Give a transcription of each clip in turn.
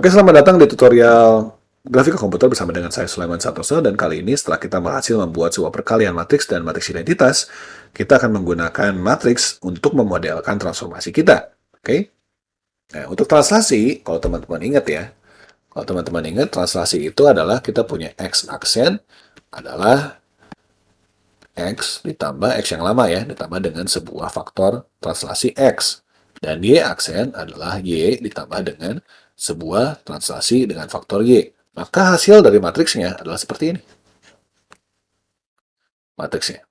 Oke, selamat datang di tutorial grafika komputer bersama dengan saya Sulaiman Santoso, dan kali ini setelah kita berhasil membuat sebuah perkalian matriks dan matriks identitas, kita akan menggunakan matriks untuk memodelkan transformasi kita. Oke? Nah, untuk translasi, kalau teman-teman ingat ya, kalau teman-teman ingat, translasi itu adalah kita punya X aksen adalah X ditambah X yang lama ya, ditambah dengan sebuah faktor translasi X. Dan Y aksen adalah Y ditambah dengan sebuah translasi dengan faktor Y. Maka hasil dari matriksnya adalah seperti ini. Matriksnya.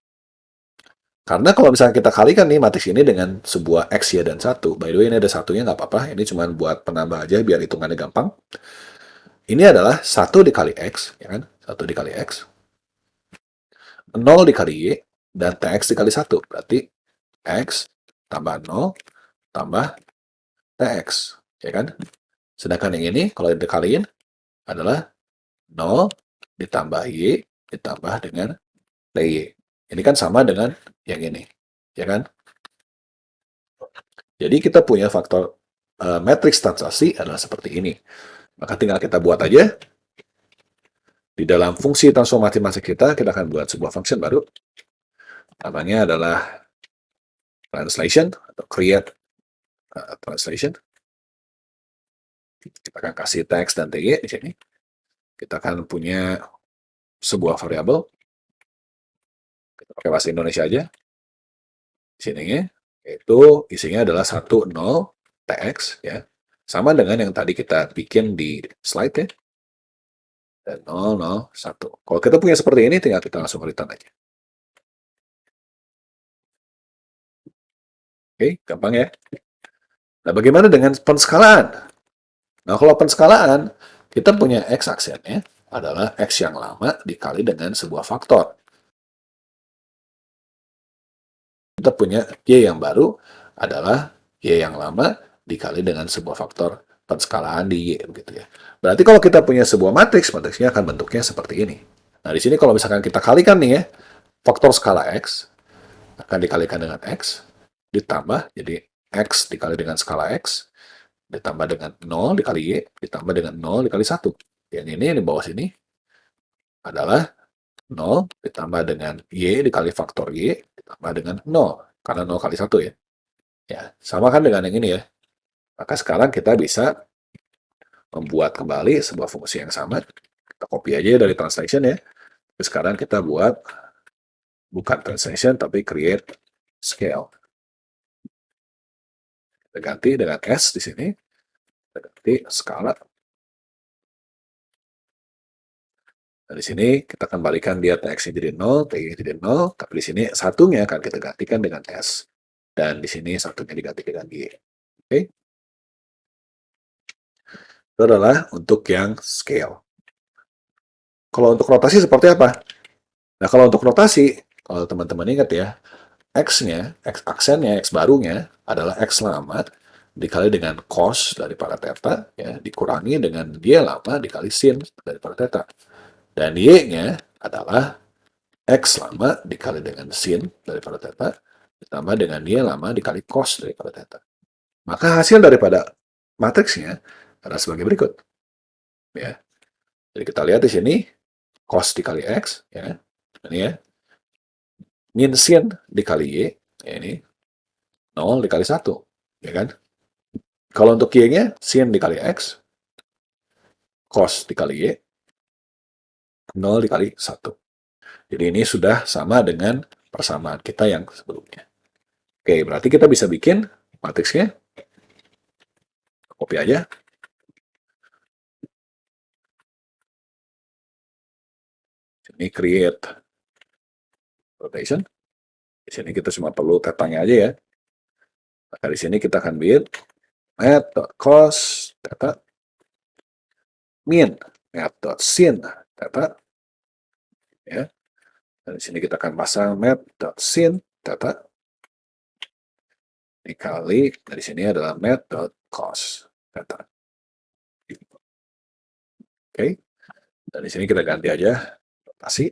Karena kalau misalnya kita kalikan nih matriks ini dengan sebuah X, Y, dan 1. By the way, ini ada satunya, nggak apa-apa. Ini cuma buat penambah aja biar hitungannya gampang. Ini adalah 1 dikali X, ya kan? 1 dikali X. 0 dikali Y, dan TX dikali 1. Berarti X tambah 0 tambah TX, ya kan? Sedangkan yang ini, kalau dikaliin, adalah 0 ditambah Y ditambah dengan TY. Ini kan sama dengan yang ini, ya kan? Jadi kita punya faktor matriks translasi adalah seperti ini. Maka tinggal kita buat aja. Di dalam fungsi transformasi matriks kita akan buat sebuah function baru. Namanya adalah translation atau create translation. Kita akan kasih text dan TY di sini. Kita akan punya sebuah variabel. Kita pakai bahasa Indonesia aja. Di sini yaitu isinya adalah 1, 0, TX ya. Sama dengan yang tadi kita bikin di slide ya. Dan 0, 0, 1. Kalau kita punya seperti ini, tinggal kita langsung return aja. Oke, gampang ya. Nah, bagaimana dengan penskalaan? Nah, kalau penskalaan, kita punya X aksennya adalah X yang lama dikali dengan sebuah faktor. Kita punya Y yang baru adalah Y yang lama dikali dengan sebuah faktor penskalaan di Y, begitu ya. Berarti kalau kita punya sebuah matriks, matriksnya akan bentuknya seperti ini. Nah, di sini kalau misalkan kita kalikan nih ya, faktor skala X akan dikalikan dengan X, ditambah, jadi X dikali dengan skala X, ditambah dengan 0 dikali Y, ditambah dengan 0 dikali 1. Yang ini di bawah sini adalah 0 ditambah dengan Y dikali faktor Y, ditambah dengan 0. Karena 0 kali 1 ya. Ya, sama kan dengan yang ini ya. Maka sekarang kita bisa membuat kembali sebuah fungsi yang sama. Kita copy aja dari translation ya. Terus sekarang kita buat bukan translation tapi create scale. Kita ganti dengan S di sini. Kita ganti skala. Nah, di sini kita akan balikan dia TX-nya jadi 0, TY jadi 0, tapi di sini satunya akan kita gantikan dengan S. Dan di sini satunya diganti dengan Y. Oke? Itu adalah untuk yang scale. Kalau untuk rotasi seperti apa? Nah, kalau untuk rotasi, kalau teman-teman ingat ya, X-nya, X aksennya, X barunya adalah X lama dikali dengan cos daripada theta, ya, dikurangi dengan Y lama dikali sin daripada theta. Dan Y-nya adalah X lama dikali dengan sin daripada theta, ditambah dengan Y lama dikali cos daripada theta. Maka hasil daripada matriksnya adalah sebagai berikut. Ya. Jadi kita lihat di sini, cos dikali X, ya, ini ya, min sin dikali Y, ya ini, 0 dikali 1, ya kan? Kalau untuk Y-nya, sin dikali X, cos dikali Y, 0 dikali 1. Jadi ini sudah sama dengan persamaan kita yang sebelumnya. Oke, berarti kita bisa bikin matriksnya. Copy aja. Ini create rotation. Di sini kita cuma perlu tetanya aja ya. Maka di sini kita akan build math.cos theta min math.sin theta. Ya. Dan di sini kita akan pasang math.sin theta dikali, dari sini adalah math.cos theta. Oke. Dan di sini kita ganti aja rotasi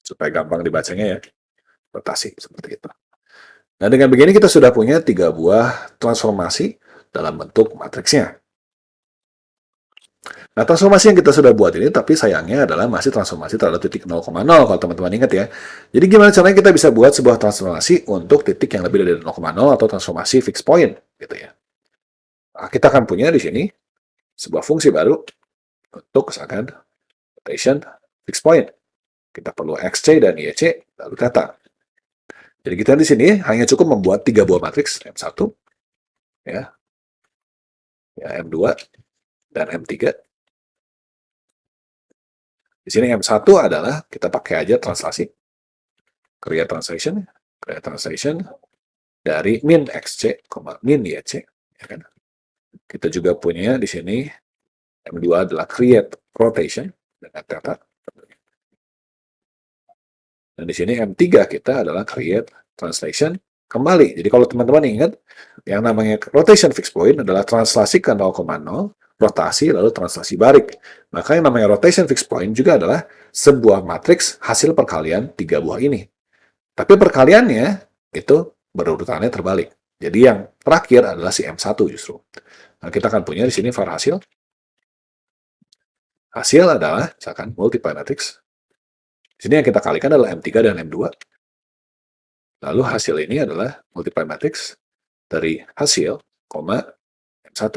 supaya gampang dibacanya ya. Rotasi seperti itu. Nah, dengan begini kita sudah punya 3 buah transformasi dalam bentuk matriksnya. Nah, transformasi yang kita sudah buat ini, tapi sayangnya adalah masih transformasi terhadap titik 0,0, kalau teman-teman ingat ya. Jadi gimana caranya kita bisa buat sebuah transformasi untuk titik yang lebih dari 0,0 atau transformasi fixed point, gitu ya. Nah, kita akan punya di sini sebuah fungsi baru untuk misalkan rotation fixed point. Kita perlu XC dan YC, lalu theta. Jadi kita di sini hanya cukup membuat 3 buah matriks, M1, ya, M2, dan M3. Di sini M1 adalah kita pakai aja translasi, create translation dari min XC, min YC, ya kan? Kita juga punya di sini M2 adalah create rotation dengan theta. Dan di sini M3 kita adalah create translation kembali. Jadi kalau teman-teman ingat, yang namanya rotation fixed point adalah translasi ke 0,0, rotasi, lalu translasi balik. Maka yang namanya rotation fixed point juga adalah sebuah matriks hasil perkalian 3 buah ini. Tapi perkaliannya itu berurutannya terbalik. Jadi yang terakhir adalah si M1 justru. Nah, kita akan punya di sini var hasil. Hasil adalah misalkan multiply matrix. Di sini yang kita kalikan adalah M3 dan M2. Lalu hasil ini adalah multiply matrix dari hasil, M1.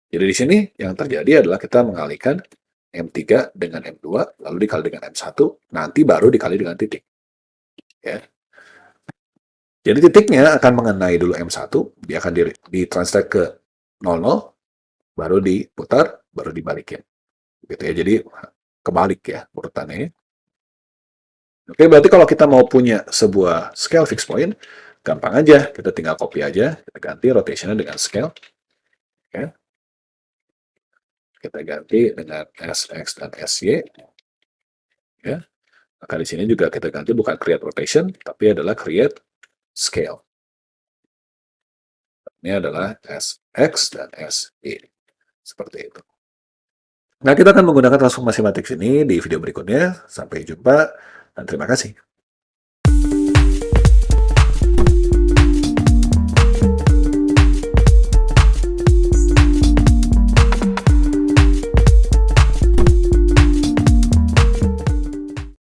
Jadi di sini yang terjadi adalah kita mengalihkan M3 dengan M2, lalu dikali dengan M1, nanti baru dikali dengan titik. Ya. Jadi titiknya akan mengenai dulu M1, dia akan ditranslate ke 00, baru diputar, baru dibalikin. Gitu ya. Jadi kebalik ya urutannya. Oke, berarti kalau kita mau punya sebuah scale fixed point, gampang aja. Kita tinggal copy aja, kita ganti rotationnya dengan scale. Oke. Kita ganti dengan SX dan SY. Ya. Maka di sini juga kita ganti bukan create rotation, tapi adalah create scale. Ini adalah SX dan SY. Seperti itu. Nah, kita akan menggunakan transformasi matriks ini di video berikutnya. Sampai jumpa, dan terima kasih.